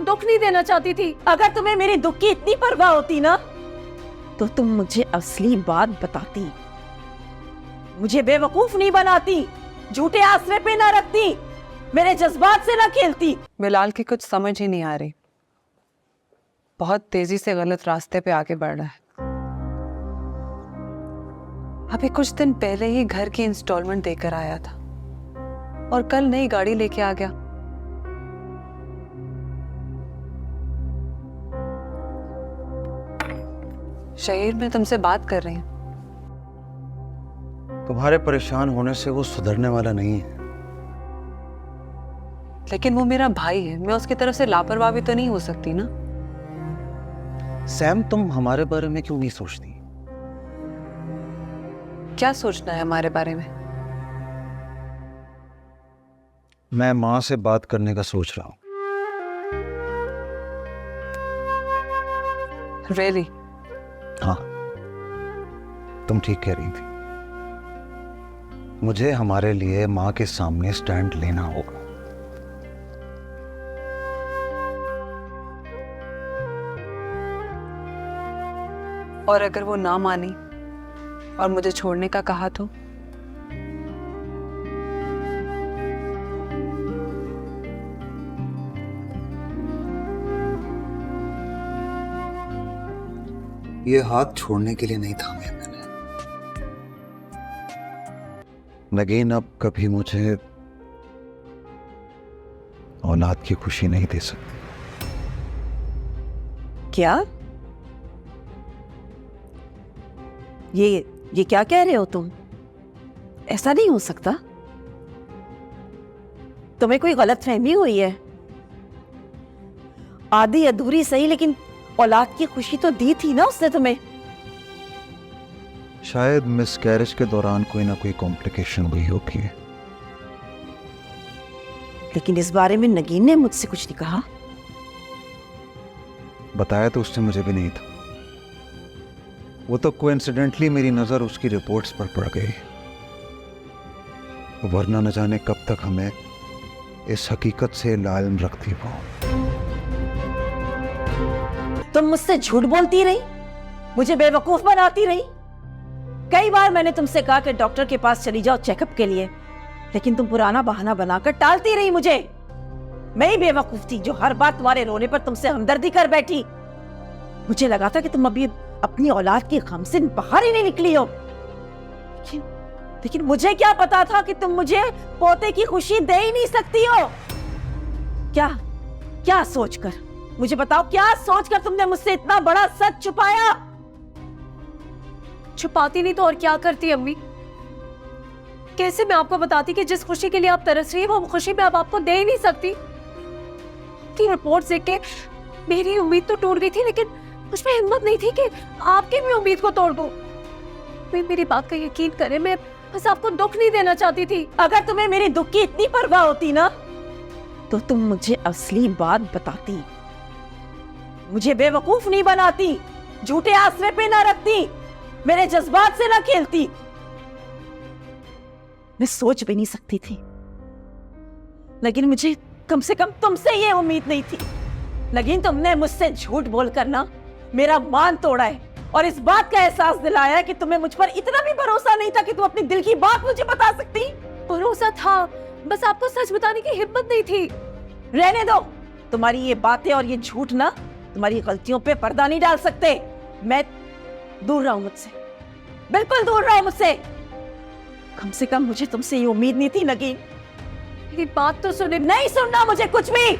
दुख नहीं देना चाहती थी। अगर तुम्हें मेरी दुख की इतनी परवाह होती ना तो तुम मुझे असली बात बताती, मुझे बेवकूफ नहीं बनाती, झूठे आसरे पे ना रखती, मेरे जज्बात से ना खेलती। बिलाल की कुछ समझ ही नहीं आ रही, बहुत तेजी से गलत रास्ते पे आगे बढ़ रहा है। अभी कुछ दिन पहले ही घर की इंस्टॉलमेंट देकर आया था और कल नई गाड़ी लेके आ गया। शहीर मैं तुमसे बात कर रही हूँ। तुम्हारे परेशान होने से वो सुधरने वाला नहीं है। लेकिन वो मेरा भाई है, मैं उसकी तरफ से लापरवाह भी तो नहीं हो सकती ना। सैम, तुम हमारे बारे में क्यों नहीं सोचती? क्या सोचना है हमारे बारे में? मैं माँ से बात करने का सोच रहा हूँ। Really? हाँ, तुम ठीक कह रही थी। मुझे हमारे लिए माँ के सामने स्टैंड लेना होगा। और अगर वो ना मानी और मुझे छोड़ने का कहा तो? ये हाथ छोड़ने के लिए नहीं थामे मैंने। नगीन अब कभी मुझे औलाद की खुशी नहीं दे सकती। क्या? ये क्या कह रहे हो तुम? ऐसा नहीं हो सकता। तुम्हें कोई गलतफहमी हुई है। आधी अधूरी सही, लेकिन औलाद की खुशी तो दी थी ना उसने तुम्हें। शायद मिसकैरेज के दौरान कोई ना कोई कॉम्प्लिकेशन हुई होगी। लेकिन इस बारे में नगीन ने मुझसे कुछ नहीं कहा। बताया तो उसने मुझे भी नहीं था। वो तो कोइंसिडेंटली मेरी नजर उसकी रिपोर्ट्स पर पड़ गई, वरना न जाने कब तक हमें इस हकीकत से लाइल्म रखती वो। तुम मुझसे झूठ बोलती रही, मुझे बेवकूफ बनाती रही। कई बार मैंने तुमसे कहा कि डॉक्टर के पास चली जाओ चेकअप के लिए, लेकिन तुम पुराना बहाना बनाकर टालती रही मुझे। मैं ही बेवकूफ थी जो हर बार तुम्हारे रोने पर तुमसे हमदर्दी कर बैठी। मुझे लगा था कि तुम अभी अपनी औलाद की गम से बाहर ही नहीं निकली हो। लेकिन मुझे क्या पता था कि तुम मुझे पोते की खुशी दे ही नहीं सकती हो। क्या सोचकर, मुझे बताओ, क्या सोचकर तुमने मुझसे इतना बड़ा सच छुपाया? छुपाती नहीं तो और क्या करती अम्मी? कैसे मैं आपको बताती कि जिस खुशी के लिए आप तरस रही है वो खुशी मैं अब आपको दे ही नहीं सकती। की रिपोर्ट देख के मेरी उम्मीद तो टूट गई थी, लेकिन मुझमें हिम्मत नहीं थी कि आपकी भी उम्मीद को तोड़ दूं। मेरी बात का यकीन करें, मैं बस आपको दुख नहीं देना चाहती थी। अगर तुम्हें मेरी दुख की इतनी परवाह होती ना तो तुम मुझे असली बात बताती, मुझे बेवकूफ नहीं बनाती, झूठे आसरे पे ना रखती, मेरे जज्बात से ना खेलती। मैं सोच भी नहीं सकती थी, लेकिन मुझे कम से कम तुमसे ये उम्मीद नहीं थी। लेकिन तुमने मुझसे झूठ बोलकर ना मेरा मान तोड़ा है और इस बात का एहसास दिलाया है कि तुम्हें मुझ पर इतना भी भरोसा नहीं था कि तुम अपनी दिल की बात मुझे बता सकती। भरोसा था, बस आपको सच बताने की हिम्मत नहीं थी। रहने दो, तुम्हारी ये बातें और ये झूठ ना तुम्हारी गलतियों पे पर्दा नहीं डाल सकते। मैं दूर रहो मुझसे, बिल्कुल दूर रहो मुझसे। कम से कम मुझे तुमसे ये उम्मीद नहीं थी नगीन। मेरी बात तो सुने। नहीं सुनना मुझे कुछ भी।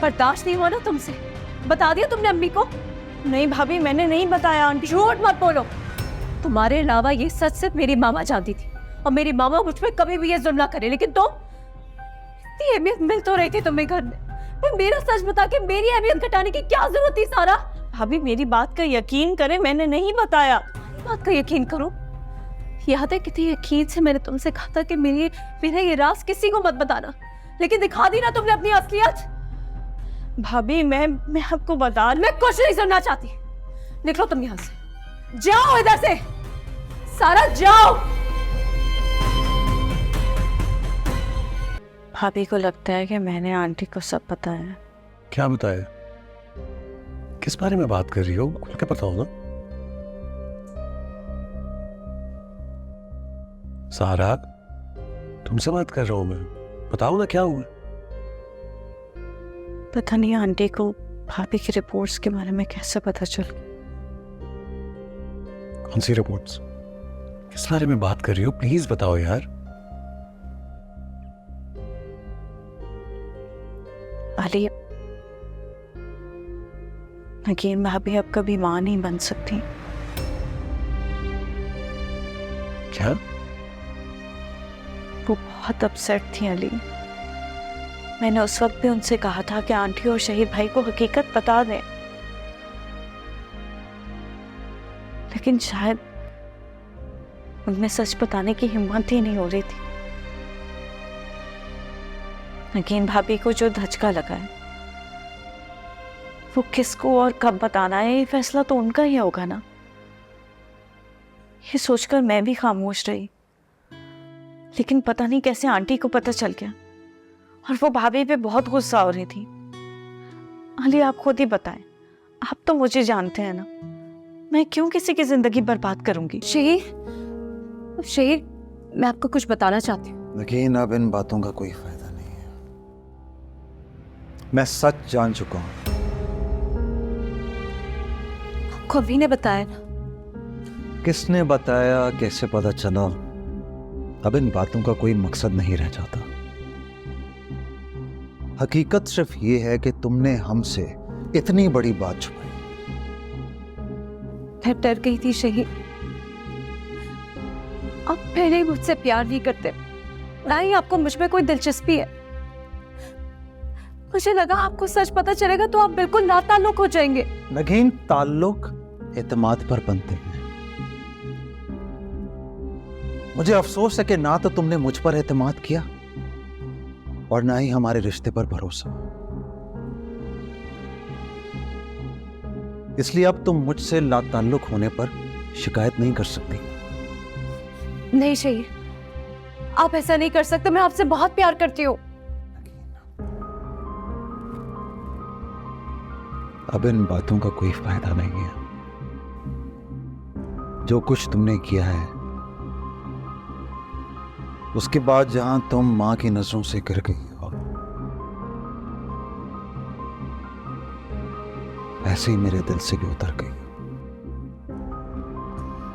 बर्दाश्त नहीं हुआ ना तुमसे? बता दिया तुमने अम्मी को? नहीं भाभी, मैंने नहीं बताया आंटी। झूठ मत बोलो। तुम्हारे अलावा ये सच सिर्फ मेरी मामा जानती थी और मेरी मामा मुझ पे कभी भी ये जुल्म ना करे। लेकिन तुम, इतनी अहमियत मिल तो रही थी तुम्हें घर में, फिर मेरा सच बता के मेरी अहमियत घटाने की क्या जरूरत थी? सारा भाभी मेरी बात का यकीन करें, मैंने नहीं बताया। बात का यकीन करो। याद है कितनी यकीन से मैंने तुमसे कहा था कि मेरा ये राज किसी को मत बताना, लेकिन दिखा दी ना तुमने अपनी असलियत। भाभी मैं आपको बता, मैं कुछ नहीं सुनना चाहती। निकलो तुम यहां से, जाओ इधर से, सारा जाओ। भाभी को लगता है कि मैंने आंटी को सब बताया। क्या बताया? किस बारे में बात कर रही हो? खुल के बताओ ना। सारा, तुमसे बात कर रहा हूं मैं, बताओ ना क्या हुआ। पता नहीं आंटी को भाभी की रिपोर्ट्स के बारे में कैसे पता चल। कौन सी रिपोर्ट्स? किस बारे में बात कर रही हो? प्लीज बताओ यार। अली, नगीन भाभी अब कभी मां नहीं बन सकती। क्या? वो बहुत अपसेट थी अली। मैंने उस वक्त भी उनसे कहा था कि आंटी और शहीद भाई को हकीकत बता दें, लेकिन शायद उनमें सच बताने की हिम्मत ही नहीं हो रही थी। नगीन भाभी को जो धचका लगा है, वो किसको और कब बताना है, ये फैसला तो उनका ही होगा ना। ये सोचकर मैं भी खामोश रही, लेकिन पता नहीं कैसे आंटी को पता चल गया और वो भाभी पे बहुत गुस्सा हो रही थी। अली, आप खुद ही बताएं, आप तो मुझे जानते हैं ना, मैं क्यों किसी की जिंदगी बर्बाद करूंगी। शहीर, मैं आपको कुछ बताना चाहती हूँ। लेकिन अब इन बातों का कोई फायदा नहीं है। मैं सच जान चुका हूं। आपको अभी ने बताया ना। किसने बताया, कैसे पता चला, अब इन बातों का कोई मकसद नहीं रह जाता। हकीकत सिर्फ ये है कि तुमने हमसे इतनी बड़ी बात छुपाई। मैं डर गई थी शहीद। आप पहले ही मुझसे प्यार नहीं करते, ना ही आपको मुझ में कोई दिलचस्पी है। मुझे लगा आपको सच पता चलेगा तो आप बिल्कुल नाताल्लुक हो जाएंगे। नगीन, ताल्लुक एतमाद पर बनते हैं। मुझे अफसोस है कि ना तो तुमने मुझ पर एतमाद किया और ना ही हमारे रिश्ते पर भरोसा। इसलिए अब तुम मुझसे लाताल्लुक होने पर शिकायत नहीं कर सकती। नहीं शहीद, आप ऐसा नहीं कर सकते। मैं आपसे बहुत प्यार करती हूँ। अब इन बातों का कोई फायदा नहीं है। जो कुछ तुमने किया है, उसके बाद जहां तुम मां की नजरों से गिर गई हो, ऐसे ही मेरे दिल से भी उतर गई।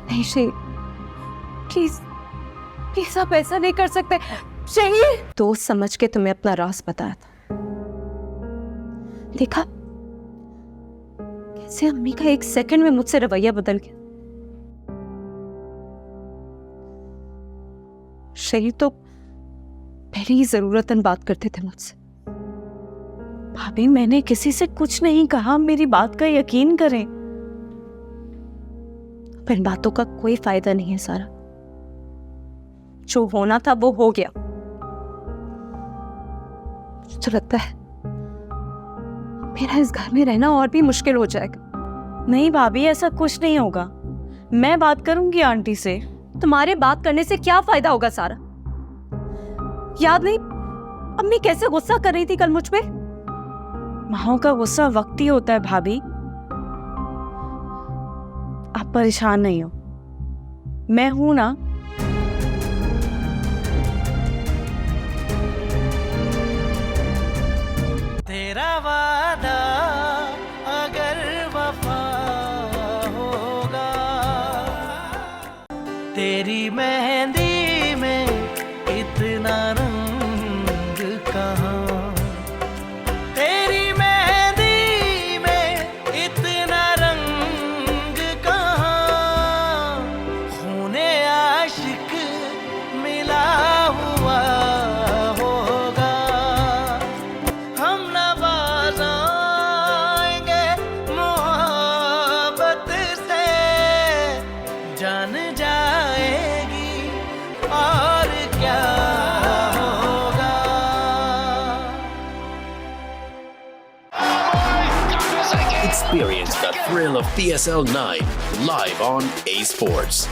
नहीं शहीद, प्लीज प्लीज आप ऐसा नहीं कर सकते। शहीद, दोस्त समझ के तुम्हें अपना राज बताया था। देखा कैसे अम्मी का एक सेकंड में मुझसे रवैया बदल गया। शहीद तो पहले ही जरूरतन बात करते थे मुझसे। भाभी, मैंने किसी से कुछ नहीं कहा, मेरी बात का यकीन करें। अब इन बातों का कोई फायदा नहीं है सारा। जो होना था वो हो गया। मुझे तो लगता है मेरा इस घर में रहना और भी मुश्किल हो जाएगा। नहीं भाभी, ऐसा कुछ नहीं होगा। मैं बात करूंगी आंटी से। तुम्हारे बात करने से क्या फायदा होगा सारा? याद नहीं अम्मी कैसे गुस्सा कर रही थी कल मुझ पे? माँ का गुस्सा वक्ती होता है भाभी, आप परेशान नहीं हो, मैं हूं ना। तेरा वादा अगर वफा होगा, तेरी मेहंदी में इतना रंग कहाँ, तेरी मेहंदी में इतना रंग कहाँ, खूने आशिक मिला हुआ होगा, हम नवाज़ आएंगे मोहब्बत से, जान जाएगी of PSL 9 live on A Sports.